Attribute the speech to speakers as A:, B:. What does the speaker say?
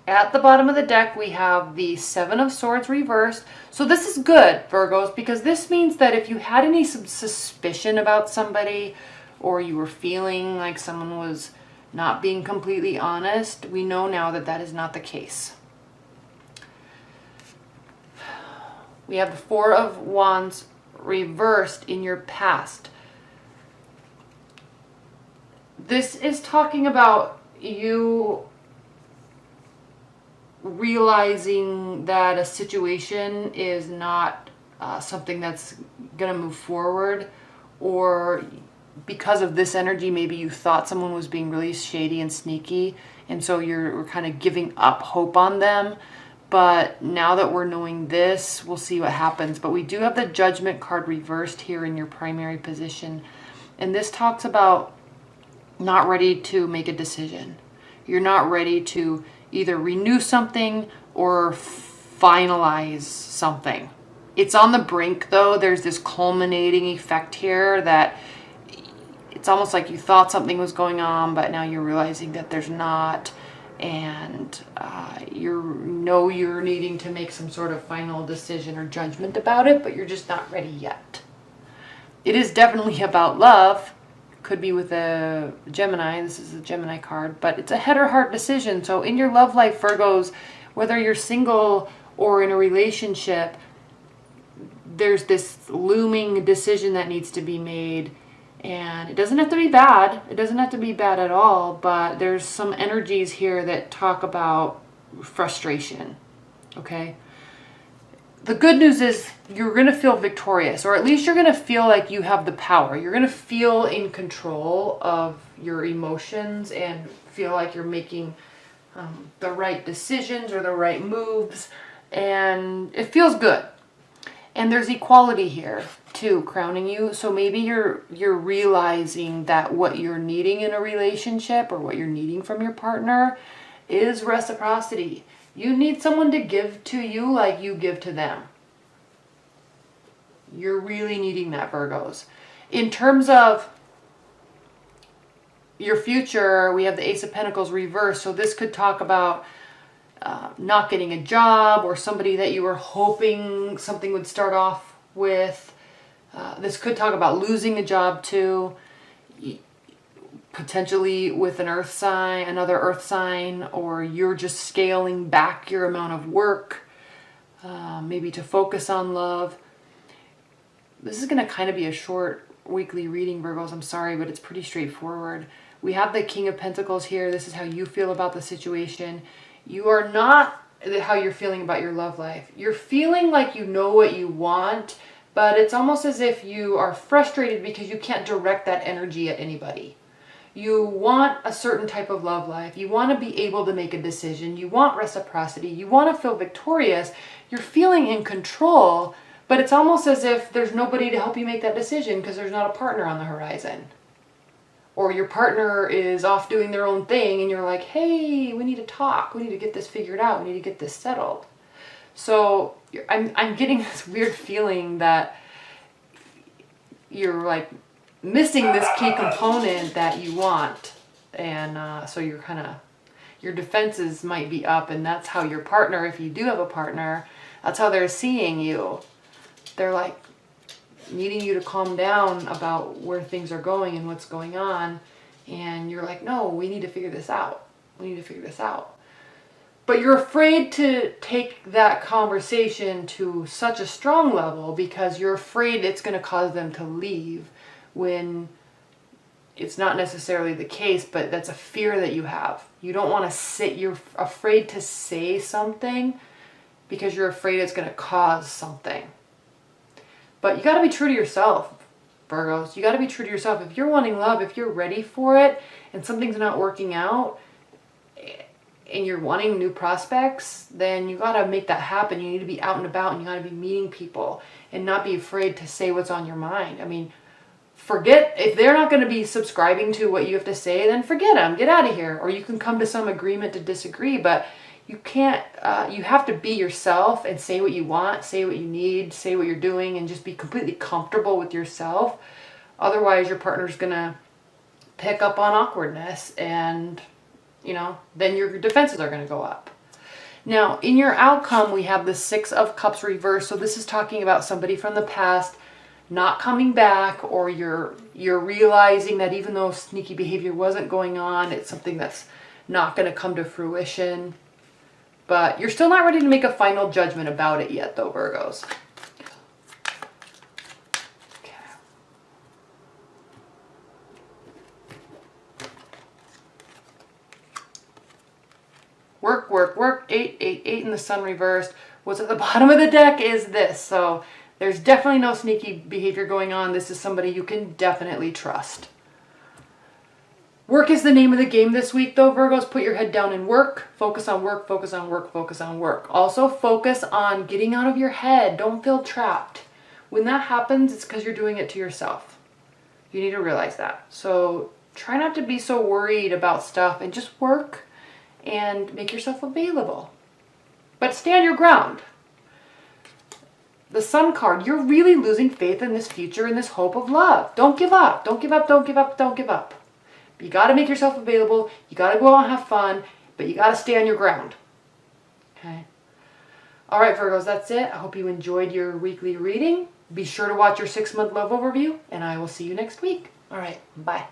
A: At the bottom of the deck, we have the Seven of Swords reversed. So this is good, Virgos, because this means that if you had any suspicion about somebody, or you were feeling like someone was not being completely honest, we know now that that is not the case. We have the Four of Wands reversed in your past. This is talking about you realizing that a situation is not something that's going to move forward, or because of this energy, maybe you thought someone was being really shady and sneaky, and so you're kind of giving up hope on them. But now that we're knowing this, we'll see what happens. But we do have the Judgment card reversed here in your primary position, and this talks about not ready to make a decision. You're not ready to either renew something or finalize something. It's on the brink, though. There's this culminating effect here that it's almost like you thought something was going on, but now you're realizing that there's not, and you're needing to make some sort of final decision or judgment about it, but you're just not ready yet. It is definitely about love. Could be with a Gemini. This is a Gemini card, but it's a head or heart decision. So in your love life, Virgos, whether you're single or in a relationship, there's this looming decision that needs to be made. And it doesn't have to be bad. It doesn't have to be bad at all, but there's some energies here that talk about frustration, okay? The good news is you're going to feel victorious, or at least you're going to feel like you have the power. You're going to feel in control of your emotions and feel like you're making the right decisions or the right moves, and it feels good. And there's equality here too, crowning you. So maybe you're realizing that what you're needing in a relationship, or what you're needing from your partner, is reciprocity. You need someone to give to you like you give to them. You're really needing that, Virgos. In terms of your future, we have the Ace of Pentacles reversed. So this could talk about not getting a job, or somebody that you were hoping something would start off with. This could talk about losing a job too, potentially with an earth sign, another earth sign, or you're just scaling back your amount of work, maybe to focus on love. This is going to kind of be a short weekly reading, Virgos. I'm sorry, but it's pretty straightforward. We have the King of Pentacles here. This is how you feel about the situation. You are not how you're feeling about your love life. You're feeling like you know what you want, but it's almost as if you are frustrated because you can't direct that energy at anybody. You want a certain type of love life. You want to be able to make a decision. You want reciprocity. You want to feel victorious. You're feeling in control, but it's almost as if there's nobody to help you make that decision because there's not a partner on the horizon. Or your partner is off doing their own thing and you're like, hey, we need to talk. We need to get this figured out. We need to get this settled. So I'm getting this weird feeling that you're like missing this key component that you want. And so you're kind of, your defenses might be up, and that's how your partner, if you do have a partner, that's how they're seeing you. They're like needing you to calm down about where things are going and what's going on. And you're like, no, we need to figure this out. We need to figure this out. But you're afraid to take that conversation to such a strong level because you're afraid it's going to cause them to leave, when it's not necessarily the case, but that's a fear that you have. You don't want to say, you're afraid to say something because you're afraid it's going to cause something. But you got to be true to yourself, Virgos. You got to be true to yourself. If you're wanting love, if you're ready for it and something's not working out and you're wanting new prospects, then you got to make that happen. You need to be out and about, and you got to be meeting people and not be afraid to say what's on your mind. I mean, forget, if they're not going to be subscribing to what you have to say, then forget them. Get out of here. Or you can come to some agreement to disagree, but you can't, you have to be yourself and say what you want, say what you need, say what you're doing, and just be completely comfortable with yourself. Otherwise, your partner's going to pick up on awkwardness, and, you know, then your defenses are going to go up. Now, in your outcome, we have the Six of Cups reversed. So this is talking about somebody from the past not coming back, or you're realizing that even though sneaky behavior wasn't going on, it's something that's not going to come to fruition. But you're still not ready to make a final judgment about it yet, though, Virgos. Okay. Work, work, work. 8, 8, 8 in the Sun reversed. What's at the bottom of the deck is this. So there's definitely no sneaky behavior going on. This is somebody you can definitely trust. Work is the name of the game this week, though, Virgos. Put your head down and work. Focus on work, focus on work, focus on work. Also, focus on getting out of your head. Don't feel trapped. When that happens, it's because you're doing it to yourself. You need to realize that. So try not to be so worried about stuff and just work and make yourself available. But stand your ground. The Sun card, you're really losing faith in this future and this hope of love. Don't give up. Don't give up, don't give up, don't give up. You got to make yourself available. You got to go out and have fun, but you got to stay on your ground. Okay. All right, Virgos, that's it. I hope you enjoyed your weekly reading. Be sure to watch your 6-month love overview, and I will see you next week. All right, bye.